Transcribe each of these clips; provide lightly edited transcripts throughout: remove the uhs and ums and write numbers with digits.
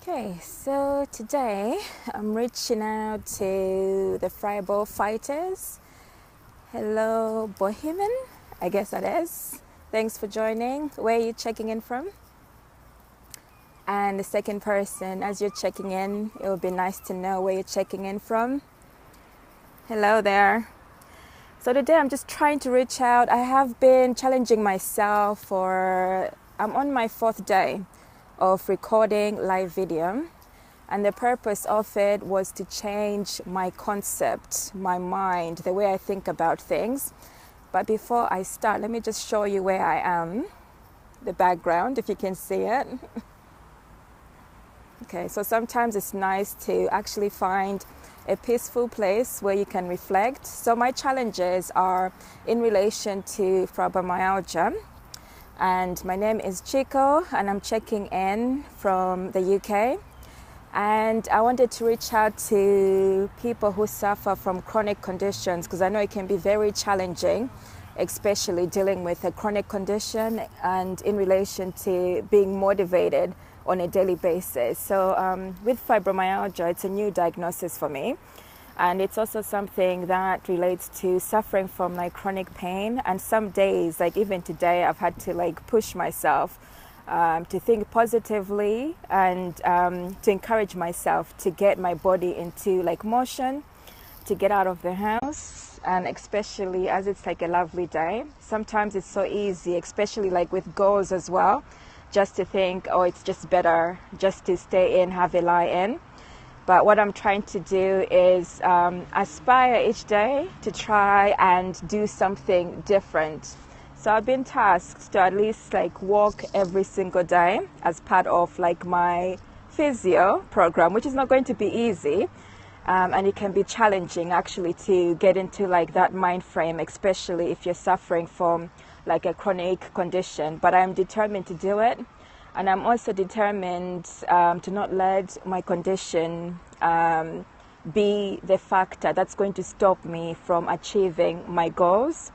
Okay, so today I'm reaching out to the Fibro fighters. Hello, Bohemian, I guess that is. Thanks for joining. Where are you checking in from? And the second person, as you're checking in, it would be nice to know where you're checking in from. Hello there. So today I'm just trying to reach out. I have been challenging myself I'm on my 4th day of recording live video, and the purpose of it was to change my concept, my mind, the way I think about things. But before I start, let me just show you where I am, the background, if you can see it. Okay, so sometimes it's nice to actually find a peaceful place where you can reflect. So my challenges are in relation to fibromyalgia. And my name is Chico, and I'm checking in from the UK. And I wanted to reach out to people who suffer from chronic conditions, because I know it can be very challenging, especially dealing with a chronic condition and in relation to being motivated on a daily basis. So with fibromyalgia, it's a new diagnosis for me. And it's also something that relates to suffering from chronic pain. And some days, like even today, I've had to push myself to think positively and to encourage myself to get my body into motion, to get out of the house. And especially as it's a lovely day, sometimes it's so easy, especially with goals as well, just to think, oh, it's just better just to stay in, have a lie in. But what I'm trying to do is aspire each day to try and do something different. So I've been tasked to at least walk every single day as part of my physio program, which is not going to be easy. And it can be challenging actually to get into that mind frame, especially if you're suffering from a chronic condition. But I'm determined to do it. And I'm also determined to not let my condition be the factor that's going to stop me from achieving my goals.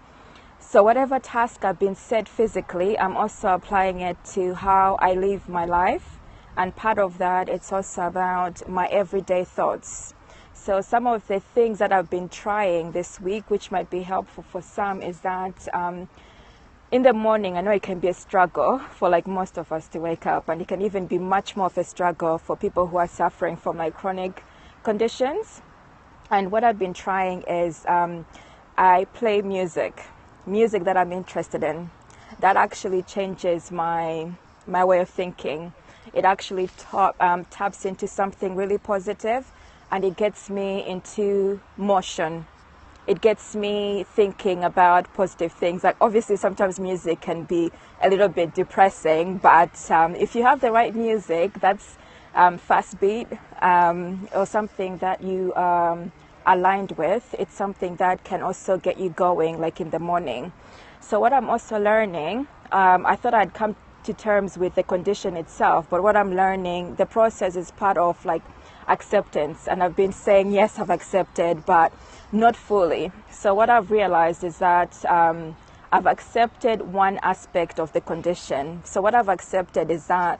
So whatever task I've been set physically, I'm also applying it to how I live my life. And part of that, it's also about my everyday thoughts. So some of the things that I've been trying this week, which might be helpful for some, is that in the morning, I know it can be a struggle for most of us to wake up, and it can even be much more of a struggle for people who are suffering from chronic conditions. And what I've been trying is I play music that I'm interested in. That actually changes my way of thinking. It actually taps into something really positive, and it gets me into motion. It gets me thinking about positive things. Obviously, sometimes music can be a little bit depressing, but if you have the right music that's fast beat or something that you aligned with, it's something that can also get you going in the morning. So what I'm also learning, I thought I'd come to terms with the condition itself, but what I'm learning, the process is part of acceptance. And I've been saying, yes, I've accepted, but not fully. So what I've realized is that I've accepted one aspect of the condition. So what I've accepted is that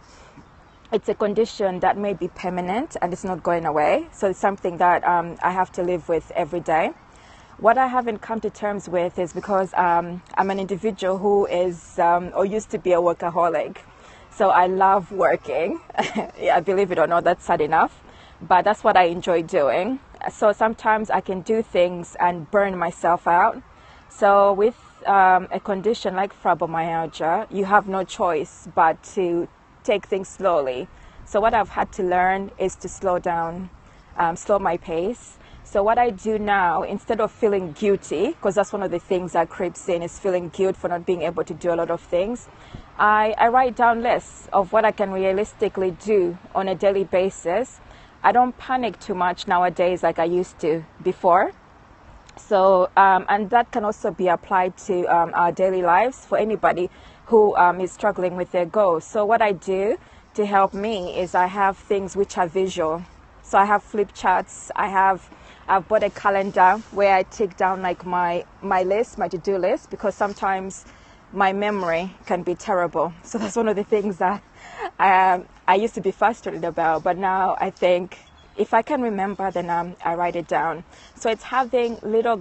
it's a condition that may be permanent and it's not going away. So it's something that I have to live with every day. What I haven't come to terms with is because I'm an individual who is or used to be a workaholic. So I love working. Yeah, believe it or not, that's sad enough. But that's what I enjoy doing. So sometimes I can do things and burn myself out. So with a condition like fibromyalgia, you have no choice but to take things slowly. So what I've had to learn is to slow down, slow my pace. So what I do now, instead of feeling guilty, because that's one of the things that creeps in, is feeling guilt for not being able to do a lot of things, I write down lists of what I can realistically do on a daily basis. I don't panic too much nowadays like I used to before. So, and that can also be applied to our daily lives for anybody who is struggling with their goals. So what I do to help me is I have things which are visual. So I have flip charts. I've bought a calendar where I take down my list, my to-do list, because sometimes my memory can be terrible. So that's one of the things that I used to be frustrated about, but now I think if I can remember, then I write it down. So it's having little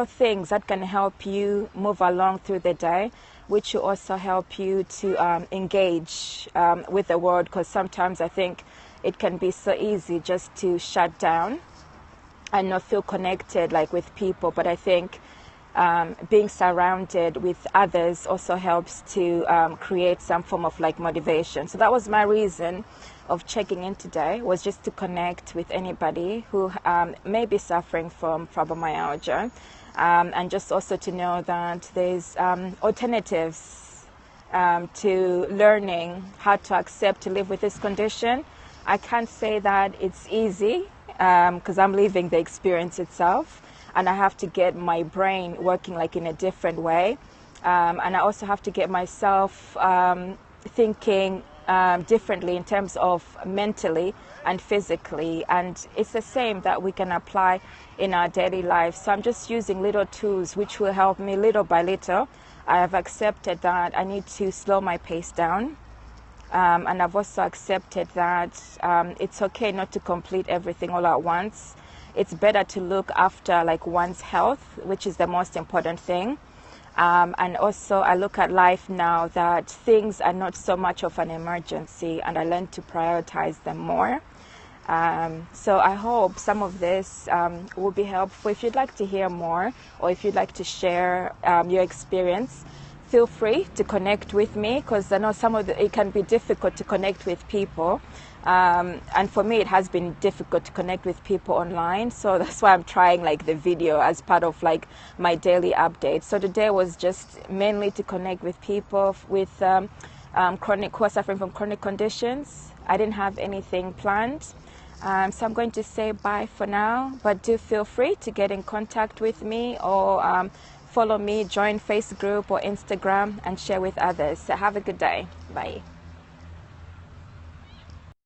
things that can help you move along through the day, which will also help you to engage with the world, because sometimes I think it can be so easy just to shut down and not feel connected like with people. But I think being surrounded with others also helps to create some form of like motivation. So that was my reason of checking in today, was just to connect with anybody who may be suffering from fibromyalgia, and just also to know that there's alternatives to learning how to accept to live with this condition. I can't say that it's easy because I'm living the experience itself, and I have to get my brain working like in a different way, and I also have to get myself thinking differently in terms of mentally and physically, and it's the same that we can apply in our daily life. So I'm just using little tools which will help me little by little. I have accepted that I need to slow my pace down, and I've also accepted that it's okay not to complete everything all at once. It's better to look after like one's health, which is the most important thing. And also I look at life now that things are not so much of an emergency, and I learn to prioritize them more. So I hope some of this will be helpful. If you'd like to hear more, or if you'd like to share your experience, feel free to connect with me, because I know it can be difficult to connect with people. And for me, it has been difficult to connect with people online. So that's why I'm trying like the video as part of like my daily update. So today was just mainly to connect with people with who are suffering from chronic conditions. I didn't have anything planned. So I'm going to say bye for now, but do feel free to get in contact with me, or follow me, join Facebook group or Instagram, and share with others. So have a good day. Bye.